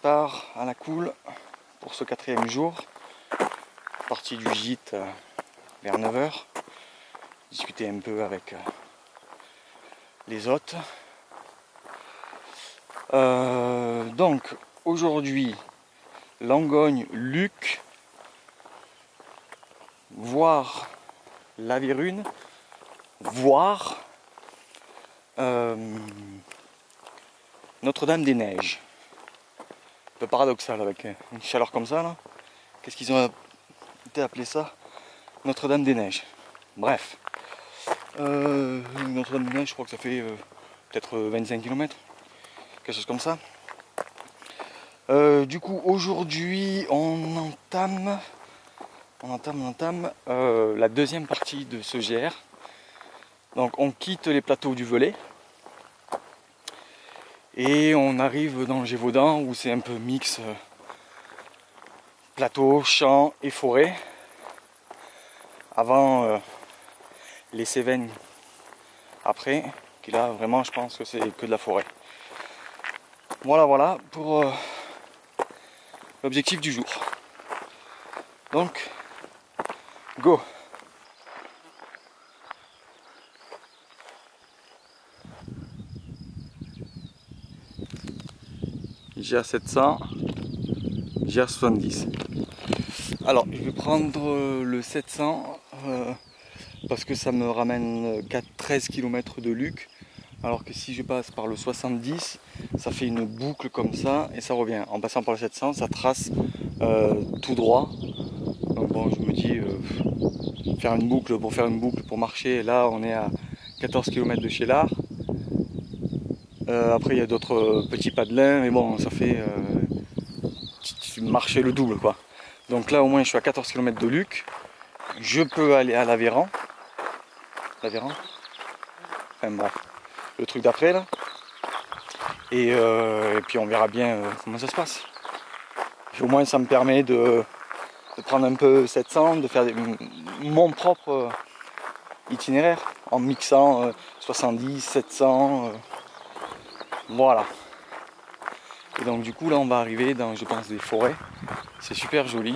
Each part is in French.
part à la cool pour ce 4e jour. Partie du gîte vers 9 h. Discuter un peu avec les hôtes. Donc aujourd'hui, Langogne, Luc, voir la Virune, voir Notre-Dame-des-Neiges. Un peu paradoxal avec une chaleur comme ça là. Qu'est-ce qu'ils ont été appelé ça? Notre-Dame-des-Neiges. Bref. Notre-Dame-des-Neiges, je crois que ça fait peut-être 25 km. Quelque chose comme ça. Du coup, aujourd'hui, on entame la deuxième partie de ce GR. Donc, on quitte les plateaux du Velay et on arrive dans le Gévaudan où c'est un peu mix plateau, champs et forêt. Avant les Cévennes après, qui là vraiment je pense que c'est que de la forêt. Voilà pour l'objectif du jour. Donc, go! GR700, GR70. Alors, je vais prendre le 700 parce que ça me ramène 13 km de Luc. Alors que si je passe par le 70, ça fait une boucle comme ça et ça revient. En passant par le 700, ça trace tout droit. Donc bon, je me dis, faire une boucle pour marcher. Là, on est à 14 km de Cheylard. Après, il y a d'autres petits padelins, mais bon, ça fait marcher le double, quoi. Donc là, au moins, je suis à 14 km de Luc. Je peux aller à l'Aveyran. L'Aveyran ? Enfin bref. Le truc d'après là et puis on verra bien comment ça se passe. Et au moins ça me permet de prendre un peu 700, de faire mon propre itinéraire en mixant 70, 700 voilà. Et donc du coup là on va arriver dans, je pense, des forêts. C'est super joli,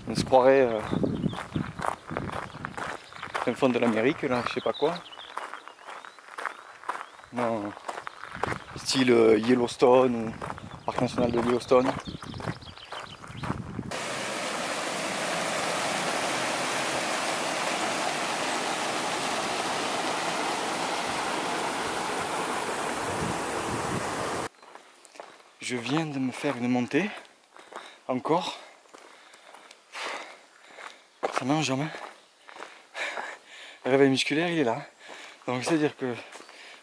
on se croirait dans le fond de l'Amérique là, je sais pas quoi. Non, style Yellowstone ou Parc National de Yellowstone. Je viens de me faire une montée, encore. Ça mange jamais. Le réveil musculaire il est là. Donc c'est à dire que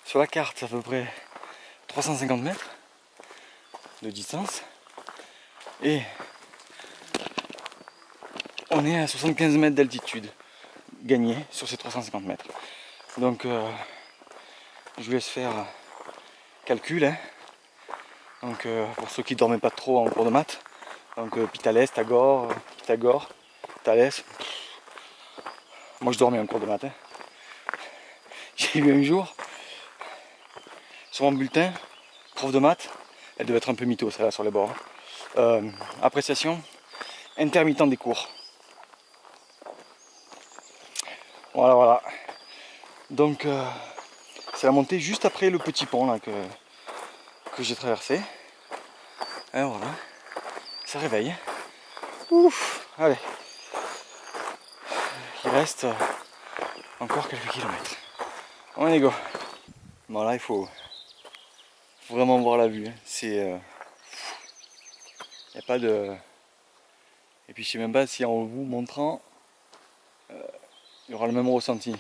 sur la carte, c'est à peu près 350 mètres de distance. Et on est à 75 mètres d'altitude gagnée sur ces 350 mètres. Donc, je vous laisse faire calcul. Hein. Donc, pour ceux qui ne dormaient pas trop en cours de maths. Donc, Pythalès, Pythagore, Thalès. Moi, je dormais en cours de maths. Hein. J'ai eu un jour, sur mon bulletin, prof de maths, elle devait être un peu mytho, celle-là sur les bords. Appréciation, intermittent des cours. Voilà. Donc, c'est la montée juste après le petit pont là, que j'ai traversé. Et voilà, ça réveille. Ouf, allez. Il reste encore quelques kilomètres. On est go. Bon là, il faut vraiment voir la vue. Hein. C'est, y a pas de. Et puis je sais même pas si en vous montrant, il y aura le même ressenti.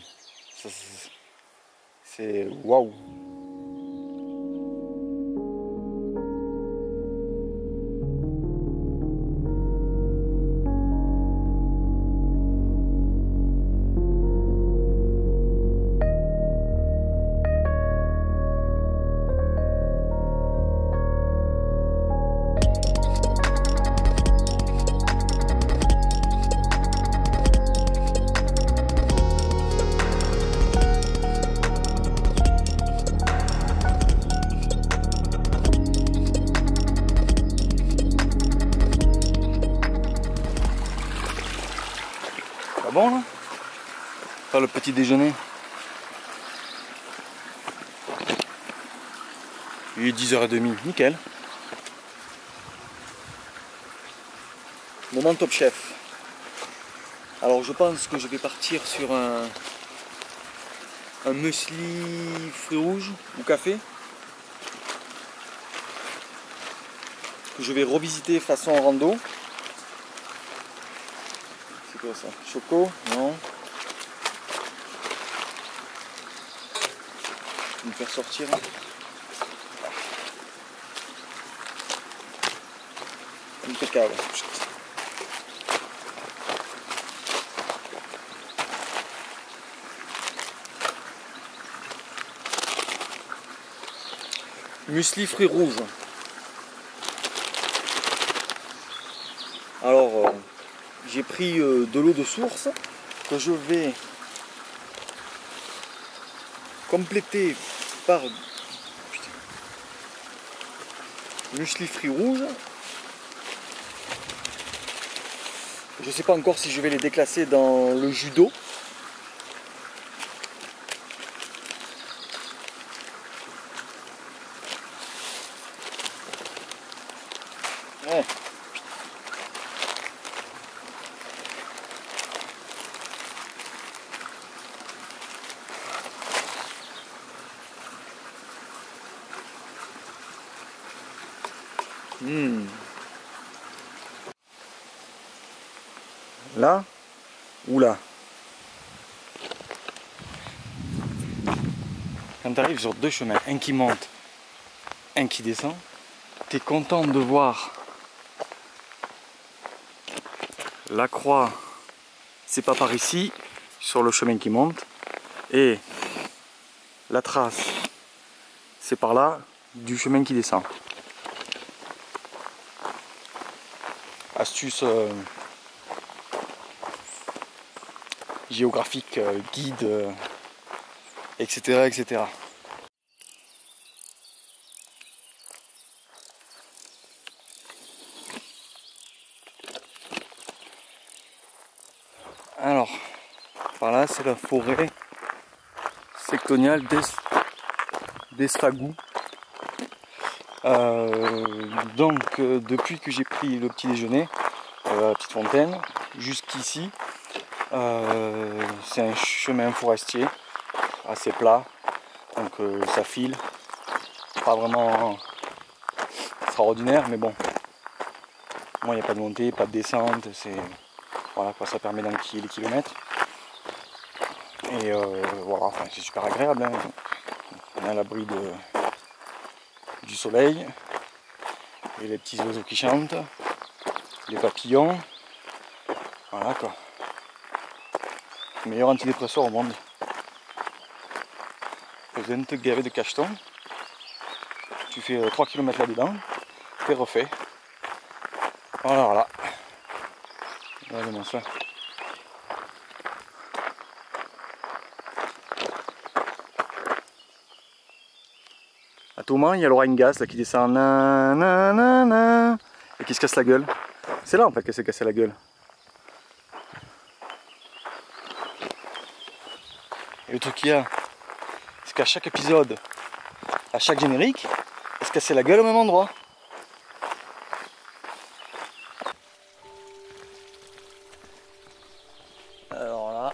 C'est waouh. bon là? Faire le petit déjeuner. Il est 10h30, nickel. Moment top chef. Alors je pense que je vais partir sur un muesli fruits rouges ou café. Que je vais revisiter façon rando. C'est quoi ça? Choco? Non. Je vais me faire sortir. Impeccable. Muesli fruits rouges. Alors, j'ai pris de l'eau de source que je vais compléter par muesli fruits rouges. Je ne sais pas encore si je vais les déclasser dans le jus d'eau. Ouais. Là ou là? Quand tu arrives sur deux chemins, un qui monte, un qui descend, tu es content de voir la croix, c'est pas par ici, sur le chemin qui monte, et la trace, c'est par là, du chemin qui descend. Astuce géographique, guide, etc., etc. Alors, par là, c'est la forêt sectoriale d'Esfagou. Donc, depuis que j'ai pris le petit déjeuner, la petite fontaine, jusqu'ici, c'est un chemin forestier assez plat, donc ça file, pas vraiment extraordinaire, mais bon, moi il n'y a pas de montée, pas de descente, c'est voilà quoi, ça permet d'enquiller les kilomètres, et voilà, enfin, c'est super agréable, hein. On est à l'abri du soleil, et les petits oiseaux qui chantent, les papillons, voilà quoi. Meilleur antidépresseur au monde. Besoin de te gaver de cachetons. Tu fais 3 km là-dedans, t'es refait. Voilà, voilà. Regardez-moi ça. À tout moment, il y a l'oreille gaz là, qui descend et qui se casse la gueule. C'est là en fait qu'elle s'est cassée la gueule. Et le truc qu'il y a, c'est qu'à chaque épisode, à chaque générique, elle se cassait la gueule au même endroit. Alors là.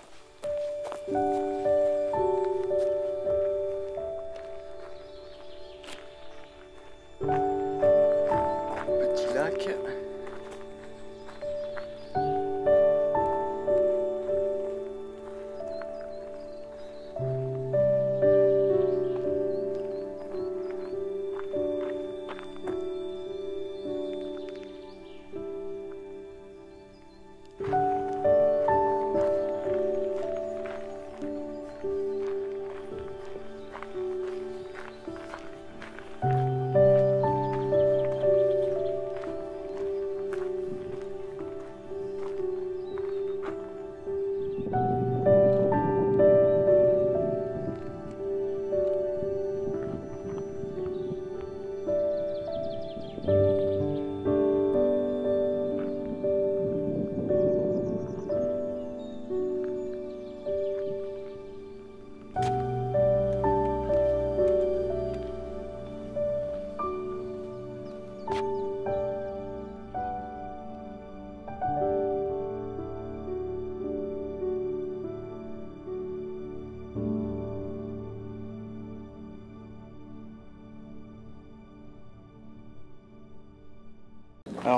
Petit lac.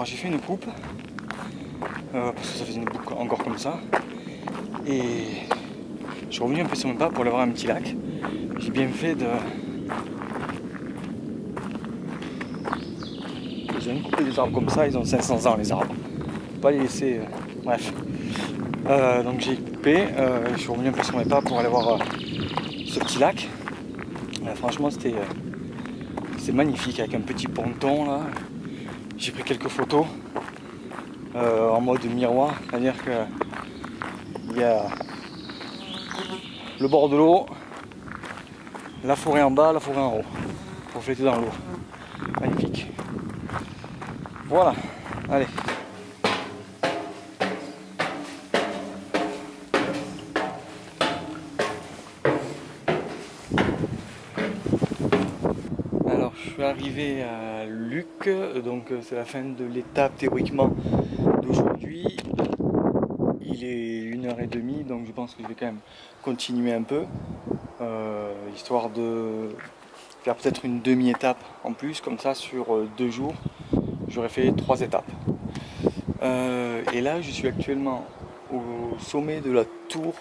Alors j'ai fait une coupe, parce que ça faisait une boucle encore comme ça. Et je suis revenu un peu sur mes pas pour aller voir un petit lac. J'ai bien fait de... Ils ont coupé des arbres comme ça, ils ont 500 ans les arbres. Faut pas les laisser... Bref. Donc j'ai coupé, je suis revenu un peu sur mes pas pour aller voir ce petit lac. Franchement c'était magnifique avec un petit ponton là. J'ai pris quelques photos en mode miroir, c'est-à-dire que il y a le bord de l'eau, la forêt en bas, la forêt en haut, reflétée dans l'eau. Magnifique. Voilà, allez. Alors je suis arrivé à Luc, donc c'est la fin de l'étape théoriquement d'aujourd'hui. Il est 1h30, donc je pense que je vais quand même continuer un peu, histoire de faire peut-être une demi-étape en plus, comme ça sur 2 jours, j'aurais fait 3 étapes. Et là, je suis actuellement au sommet de la tour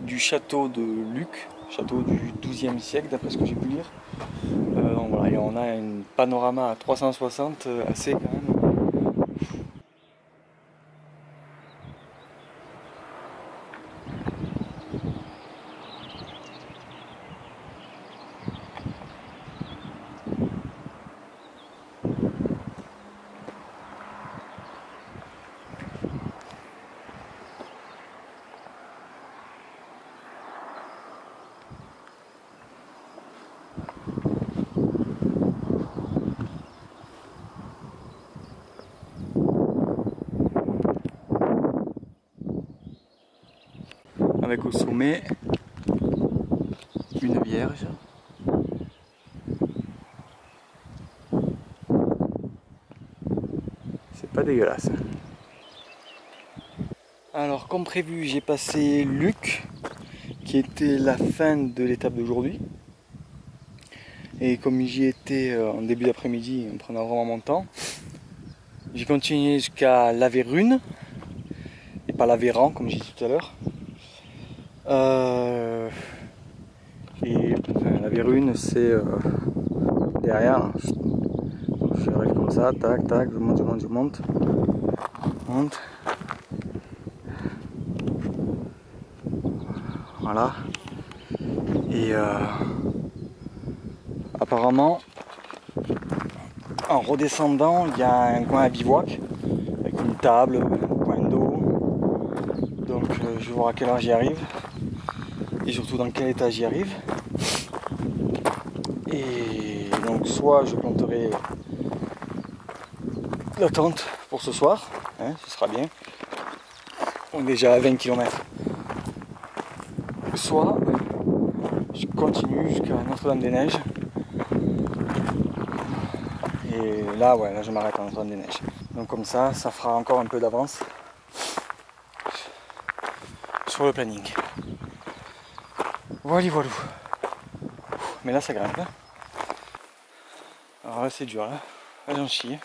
du château de Luc, château du XIIe siècle, d'après ce que j'ai pu lire. Donc voilà, et on a un panorama à 360 assez quand même. Avec au sommet une vierge. C'est pas dégueulasse. Alors comme prévu, j'ai passé Luc, qui était la fin de l'étape d'aujourd'hui. Et comme j'y étais en début d'après-midi, en prenant vraiment mon temps, j'ai continué jusqu'à Lavérune, et pas Lavéran comme j'ai dit tout à l'heure. Et enfin, Lavérune c'est derrière. Je arrive comme ça, tac, tac, je monte, je monte, je monte. Monte. Voilà. Et apparemment, en redescendant, il y a un coin à bivouac avec une table, un coin d'eau. Donc je vais voir à quelle heure j'y arrive et surtout dans quel état j'y arrive. Et donc soit je planterai la tente pour ce soir, hein, ce sera bien. On est déjà à 20 km. Soit je continue jusqu'à Notre-Dame-des-Neiges. Et là, ouais, là je m'arrête à Notre-Dame-des-Neiges. Donc comme ça, ça fera encore un peu d'avance sur le planning. Voilà, voilà. Mais là, ça grimpe. Hein. Alors là, c'est dur. Là, là j'en chie.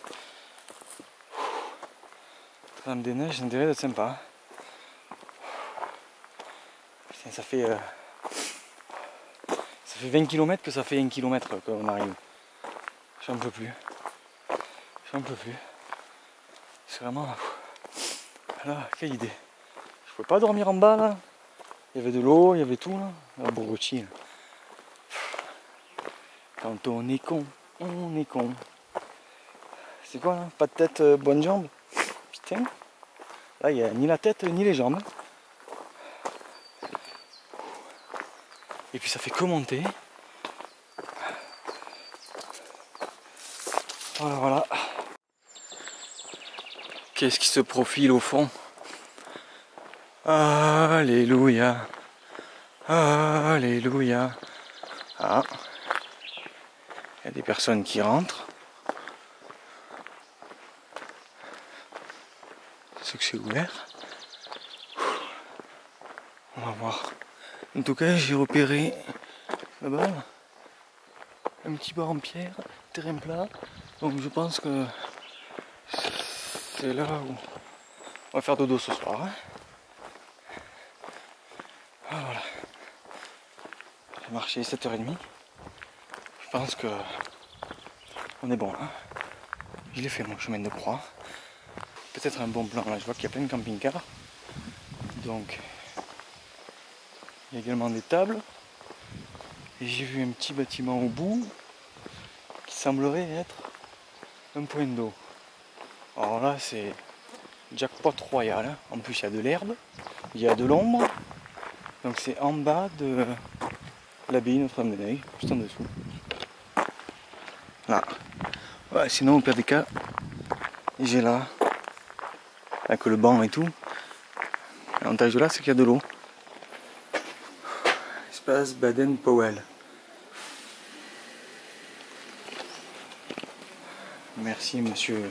Notre-Dame-des-Neiges, ça a intérêt d'être sympa. Putain, ça fait 20 km que ça fait 1 km qu'on arrive. J'en peux plus. J'en peux plus. C'est vraiment... Là, quelle idée. Je pouvais pas dormir en bas là. Il y avait de l'eau, il y avait tout là. La bourgotie. Là. Quand on est con, on est con. C'est quoi là? Pas de tête, bonne jambe. Putain. Là, il n'y a ni la tête ni les jambes. Et puis ça fait que monter. Voilà, voilà. Qu'est-ce qui se profile au fond? Alléluia. Alléluia. Ah. Il y a des personnes qui rentrent. C'est que c'est ouvert. On va voir. En tout cas, j'ai repéré là-bas un petit bar en pierre, terrain plat. Donc je pense que c'est là où on va faire dodo ce soir. Hein. Ah, voilà. J'ai marché 7h30. Je pense que on est bon là. Je l'ai fait mon chemin de croix. Peut-être un bon plan là. Je vois qu'il y a plein de camping-cars. Donc il y a également des tables. Et j'ai vu un petit bâtiment au bout qui semblerait être un point d'eau. Alors là c'est jackpot royal. Hein. En plus il y a de l'herbe, il y a de l'ombre. Donc c'est en bas de l'abbaye Notre-Dame-des-Neiges, juste en dessous. Là. Ouais, sinon au pire des cas, j'ai là, avec le banc et tout. L'avantage de là c'est qu'il y a de l'eau. Espace Baden-Powell. Merci monsieur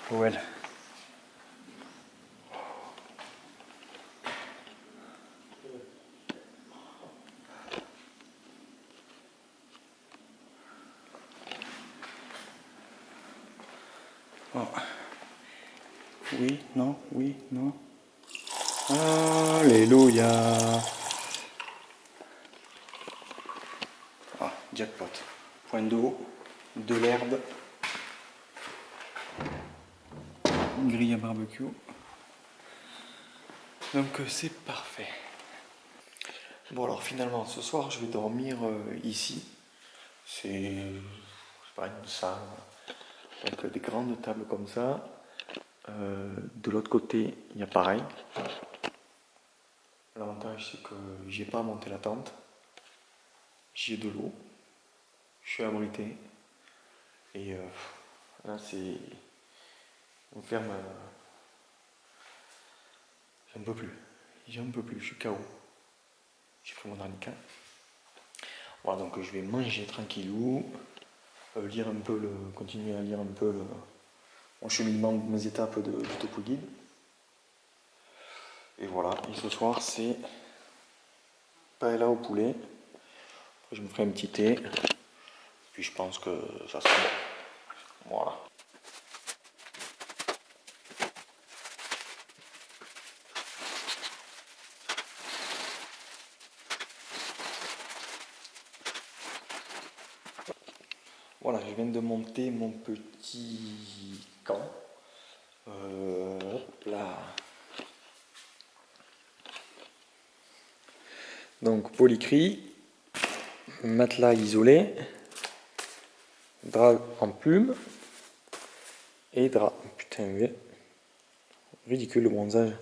Powell. Oh. Oui, non, oui, non. Alléluia. Ah, jackpot. Point d'eau, de l'herbe, une grille à barbecue. Donc c'est parfait. Bon alors finalement ce soir je vais dormir ici. C'est pas une salle. Donc des grandes tables comme ça. De l'autre côté il y a pareil. L'avantage c'est que j'ai pas à monter la tente. J'ai de l'eau. Je suis abrité. Et là c'est. On ferme. J'en peux plus. J'en peux plus, je suis KO. J'ai pris mon arnica. Voilà, donc je vais manger tranquillou, lire un peu continuer à lire un peu mon cheminement, mes étapes de topo guide. Et voilà, et ce soir c'est paella au poulet. Après je me ferai un petit thé. Puis je pense que ça sera bon. Voilà. Voilà, je viens de monter mon petit camp. Hop là. Donc polycry, matelas isolé, drap en plume et drap. Putain, ridicule le bronzage.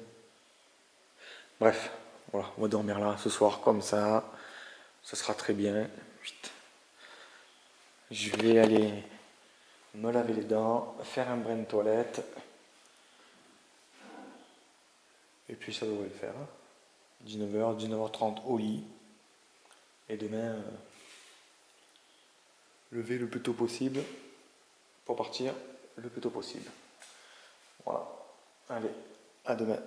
Bref, voilà, on va dormir là ce soir comme ça. Ça sera très bien. Je vais aller me laver les dents, faire un brin de toilette. Et puis ça devrait le faire. 19h, 19h30 au lit. Et demain, lever le plus tôt possible pour partir le plus tôt possible. Voilà. Allez, à demain.